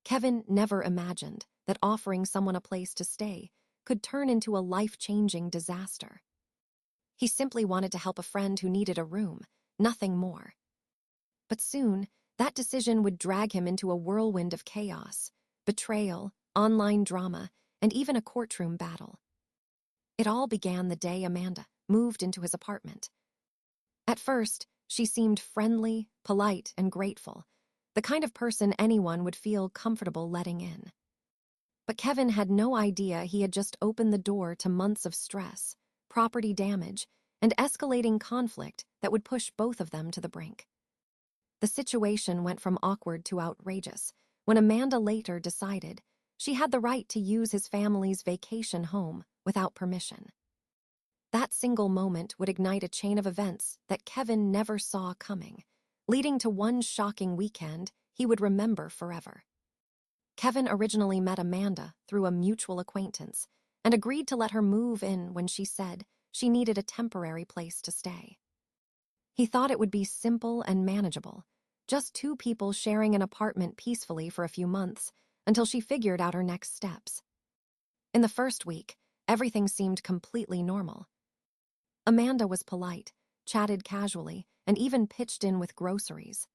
Kevin never imagined that offering someone a place to stay could turn into a life-changing disaster. He simply wanted to help a friend who needed a room, nothing more. But soon, that decision would drag him into a whirlwind of chaos, betrayal, online drama, and even a courtroom battle. It all began the day Amanda moved into his apartment. At first, she seemed friendly, polite, and grateful, the kind of person anyone would feel comfortable letting in. But Kevin had no idea he had just opened the door to months of stress, property damage, and escalating conflict that would push both of them to the brink. The situation went from awkward to outrageous when Amanda later decided she had the right to use his family's vacation home without permission. That single moment would ignite a chain of events that Kevin never saw coming, leading to one shocking weekend he would remember forever. Kevin originally met Amanda through a mutual acquaintance and agreed to let her move in when she said she needed a temporary place to stay. He thought it would be simple and manageable, just two people sharing an apartment peacefully for a few months until she figured out her next steps. In the first week, everything seemed completely normal. Amanda was polite, chatted casually, and even pitched in with groceries.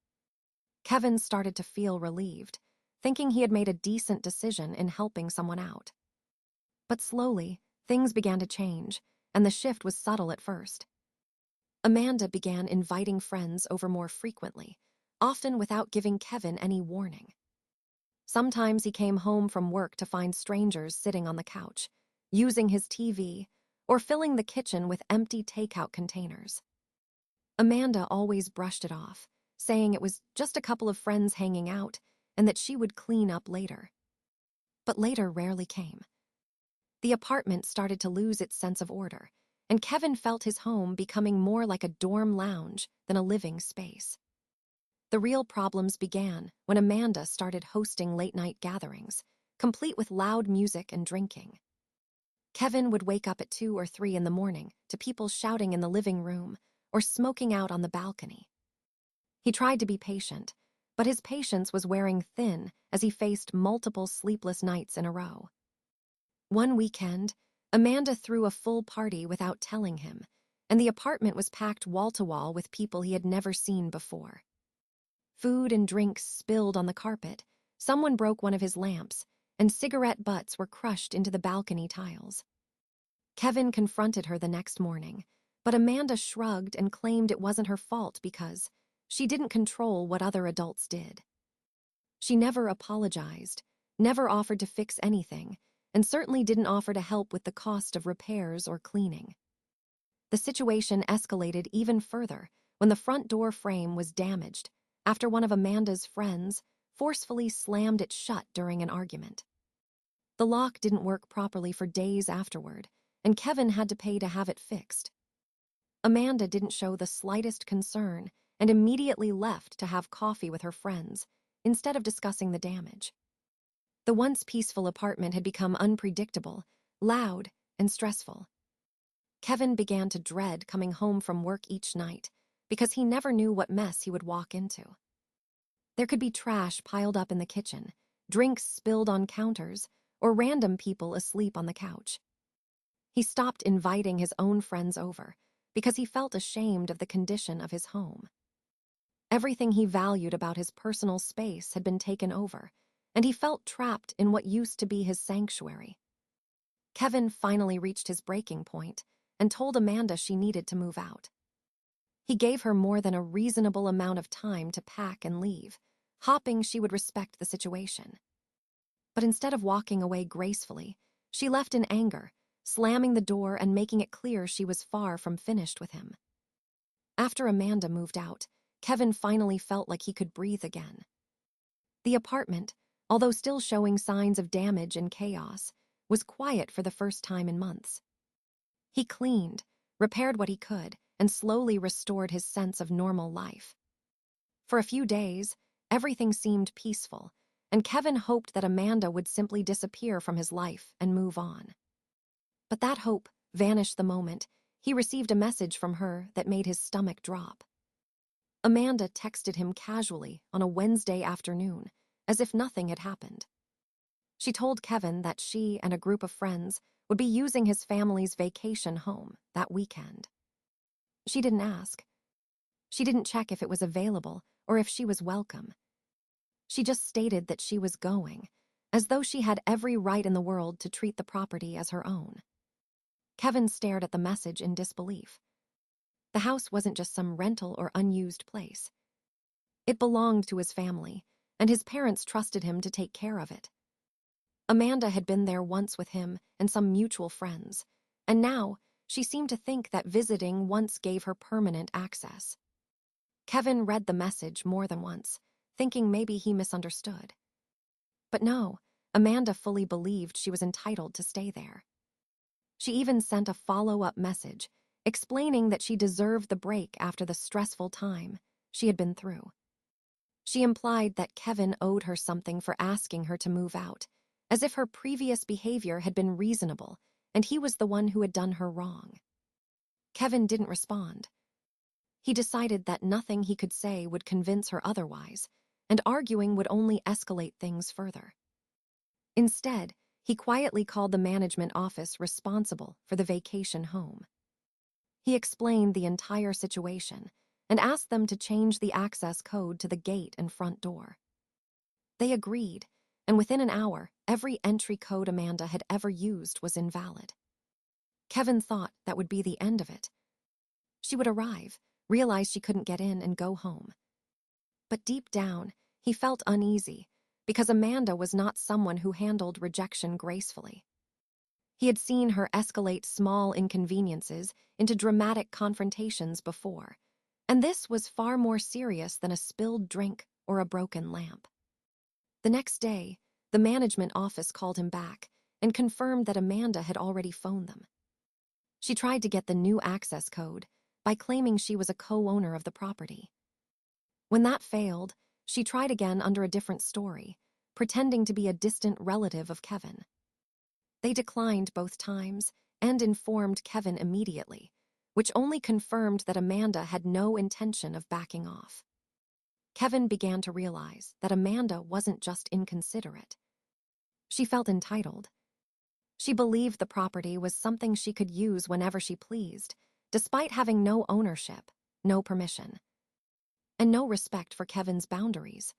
Kevin started to feel relieved, thinking he had made a decent decision in helping someone out. But slowly, things began to change, and the shift was subtle at first. Amanda began inviting friends over more frequently, often without giving Kevin any warning. Sometimes he came home from work to find strangers sitting on the couch, using his TV, or filling the kitchen with empty takeout containers. Amanda always brushed it off, saying it was just a couple of friends hanging out and that she would clean up later. But later rarely came. The apartment started to lose its sense of order, and Kevin felt his home becoming more like a dorm lounge than a living space. The real problems began when Amanda started hosting late-night gatherings, complete with loud music and drinking. Kevin would wake up at 2 or 3 in the morning to people shouting in the living room or smoking out on the balcony. He tried to be patient, but his patience was wearing thin as he faced multiple sleepless nights in a row. One weekend, Amanda threw a full party without telling him, and the apartment was packed wall-to-wall with people he had never seen before. Food and drinks spilled on the carpet, someone broke one of his lamps, and cigarette butts were crushed into the balcony tiles. Kevin confronted her the next morning, but Amanda shrugged and claimed it wasn't her fault because she didn't control what other adults did. She never apologized, never offered to fix anything, and certainly didn't offer to help with the cost of repairs or cleaning. The situation escalated even further when the front door frame was damaged after one of Amanda's friends forcefully slammed it shut during an argument. The lock didn't work properly for days afterward, and Kevin had to pay to have it fixed. Amanda didn't show the slightest concern and immediately left to have coffee with her friends instead of discussing the damage. The once peaceful apartment had become unpredictable, loud, and stressful. Kevin began to dread coming home from work each night because he never knew what mess he would walk into. There could be trash piled up in the kitchen, drinks spilled on counters, or random people asleep on the couch. He stopped inviting his own friends over because he felt ashamed of the condition of his home. Everything he valued about his personal space had been taken over, and he felt trapped in what used to be his sanctuary. Kevin finally reached his breaking point and told Amanda she needed to move out. He gave her more than a reasonable amount of time to pack and leave, hoping she would respect the situation. But instead of walking away gracefully, she left in anger, slamming the door and making it clear she was far from finished with him. After Amanda moved out, Kevin finally felt like he could breathe again. The apartment, although still showing signs of damage and chaos, was quiet for the first time in months. He cleaned, repaired what he could, and slowly restored his sense of normal life. For a few days, everything seemed peaceful, and Kevin hoped that Amanda would simply disappear from his life and move on. But that hope vanished the moment he received a message from her that made his stomach drop. Amanda texted him casually on a Wednesday afternoon, as if nothing had happened. She told Kevin that she and a group of friends would be using his family's vacation home that weekend. She didn't ask. She didn't check if it was available or if she was welcome. She just stated that she was going, as though she had every right in the world to treat the property as her own. Kevin stared at the message in disbelief. The house wasn't just some rental or unused place. It belonged to his family, and his parents trusted him to take care of it. Amanda had been there once with him and some mutual friends, and now she seemed to think that visiting once gave her permanent access. Kevin read the message more than once, thinking maybe he misunderstood. But no, Amanda fully believed she was entitled to stay there. She even sent a follow-up message, explaining that she deserved the break after the stressful time she had been through. She implied that Kevin owed her something for asking her to move out, as if her previous behavior had been reasonable and he was the one who had done her wrong. Kevin didn't respond. He decided that nothing he could say would convince her otherwise, and arguing would only escalate things further. Instead, he quietly called the management office responsible for the vacation home. He explained the entire situation and asked them to change the access code to the gate and front door. They agreed, and within an hour, every entry code Amanda had ever used was invalid. Kevin thought that would be the end of it. She would arrive, realize she couldn't get in, and go home. But deep down, he felt uneasy, because Amanda was not someone who handled rejection gracefully. He had seen her escalate small inconveniences into dramatic confrontations before, and this was far more serious than a spilled drink or a broken lamp. The next day, the management office called him back and confirmed that Amanda had already phoned them. She tried to get the new access code by claiming she was a co-owner of the property. When that failed, she tried again under a different story, pretending to be a distant relative of Kevin. They declined both times and informed Kevin immediately, which only confirmed that Amanda had no intention of backing off. Kevin began to realize that Amanda wasn't just inconsiderate. She felt entitled. She believed the property was something she could use whenever she pleased, despite having no ownership, no permission, and no respect for Kevin's boundaries.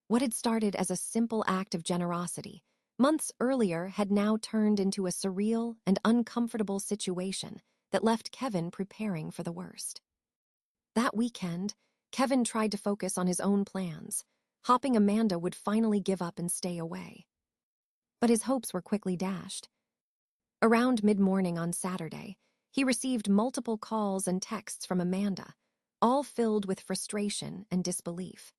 What had started as a simple act of generosity months earlier had now turned into a surreal and uncomfortable situation that left Kevin preparing for the worst. That weekend, Kevin tried to focus on his own plans, hoping Amanda would finally give up and stay away. But his hopes were quickly dashed. Around mid-morning on Saturday, he received multiple calls and texts from Amanda, all filled with frustration and disbelief.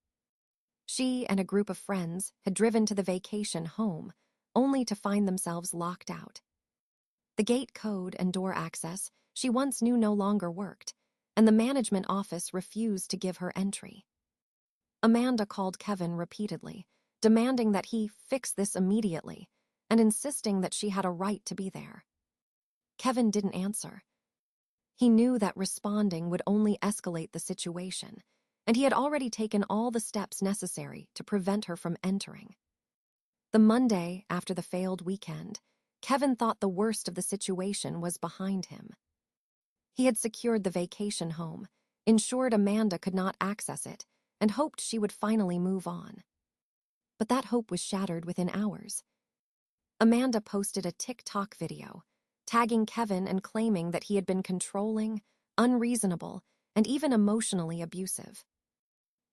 She and a group of friends had driven to the vacation home, only to find themselves locked out. The gate code and door access she once knew no longer worked, and the management office refused to give her entry. Amanda called Kevin repeatedly, demanding that he fix this immediately, and insisting that she had a right to be there. Kevin didn't answer. He knew that responding would only escalate the situation, and he had already taken all the steps necessary to prevent her from entering. The Monday after the failed weekend, Kevin thought the worst of the situation was behind him. He had secured the vacation home, ensured Amanda could not access it, and hoped she would finally move on. But that hope was shattered within hours. Amanda posted a TikTok video, tagging Kevin and claiming that he had been controlling, unreasonable, and even emotionally abusive.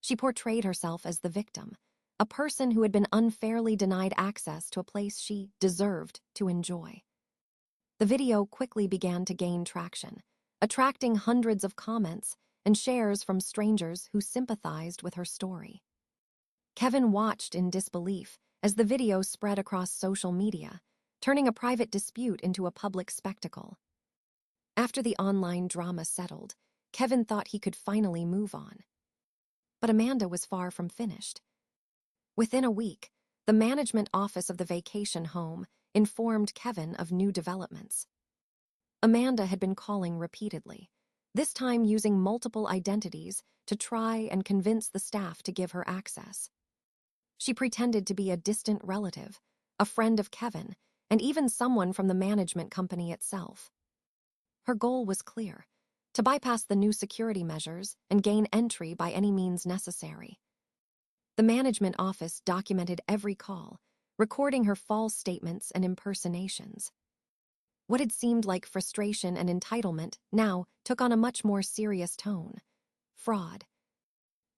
She portrayed herself as the victim, a person who had been unfairly denied access to a place she deserved to enjoy. The video quickly began to gain traction, attracting hundreds of comments and shares from strangers who sympathized with her story. Kevin watched in disbelief as the video spread across social media, turning a private dispute into a public spectacle. After the online drama settled, Kevin thought he could finally move on. But Amanda was far from finished. Within a week, the management office of the vacation home informed Kevin of new developments. Amanda had been calling repeatedly, this time using multiple identities to try and convince the staff to give her access. She pretended to be a distant relative, a friend of Kevin, and even someone from the management company itself. Her goal was clear: to bypass the new security measures and gain entry by any means necessary. The management office documented every call, recording her false statements and impersonations. What had seemed like frustration and entitlement now took on a much more serious tone: fraud.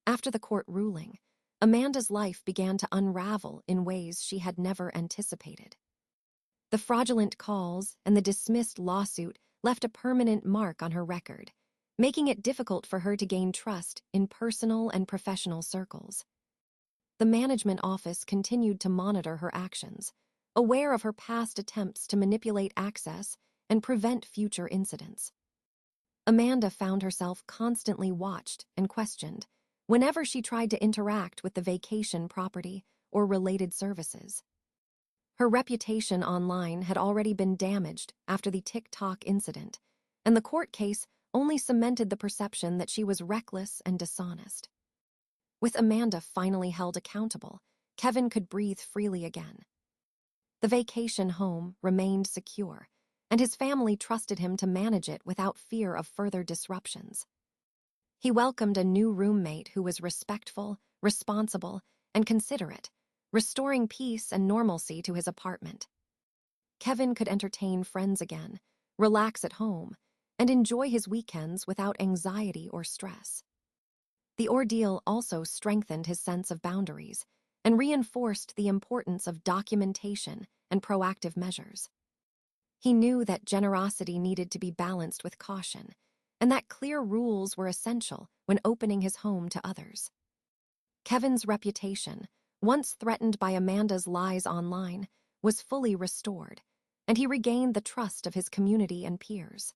After the court ruling, Amanda's life began to unravel in ways she had never anticipated. The fraudulent calls and the dismissed lawsuit left a permanent mark on her record, making it difficult for her to gain trust in personal and professional circles. The management office continued to monitor her actions, aware of her past attempts to manipulate access and prevent future incidents. Amanda found herself constantly watched and questioned whenever she tried to interact with the vacation property or related services. Her reputation online had already been damaged after the TikTok incident, and the court case only cemented the perception that she was reckless and dishonest. With Amanda finally held accountable, Kevin could breathe freely again. The vacation home remained secure, and his family trusted him to manage it without fear of further disruptions. He welcomed a new roommate who was respectful, responsible, and considerate, restoring peace and normalcy to his apartment. Kevin could entertain friends again, relax at home, and enjoy his weekends without anxiety or stress. The ordeal also strengthened his sense of boundaries and reinforced the importance of documentation and proactive measures. He knew that generosity needed to be balanced with caution, and that clear rules were essential when opening his home to others. Kevin's reputation, once threatened by Amanda's lies online, was fully restored, and he regained the trust of his community and peers.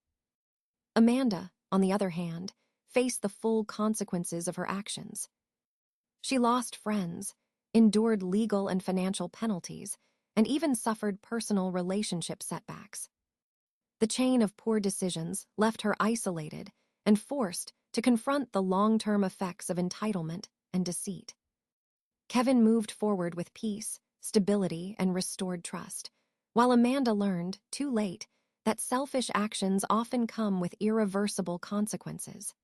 Amanda, on the other hand, faced the full consequences of her actions. She lost friends, endured legal and financial penalties, and even suffered personal relationship setbacks. The chain of poor decisions left her isolated and forced to confront the long-term effects of entitlement and deceit. Kevin moved forward with peace, stability, and restored trust, while Amanda learned, too late, that selfish actions often come with irreversible consequences.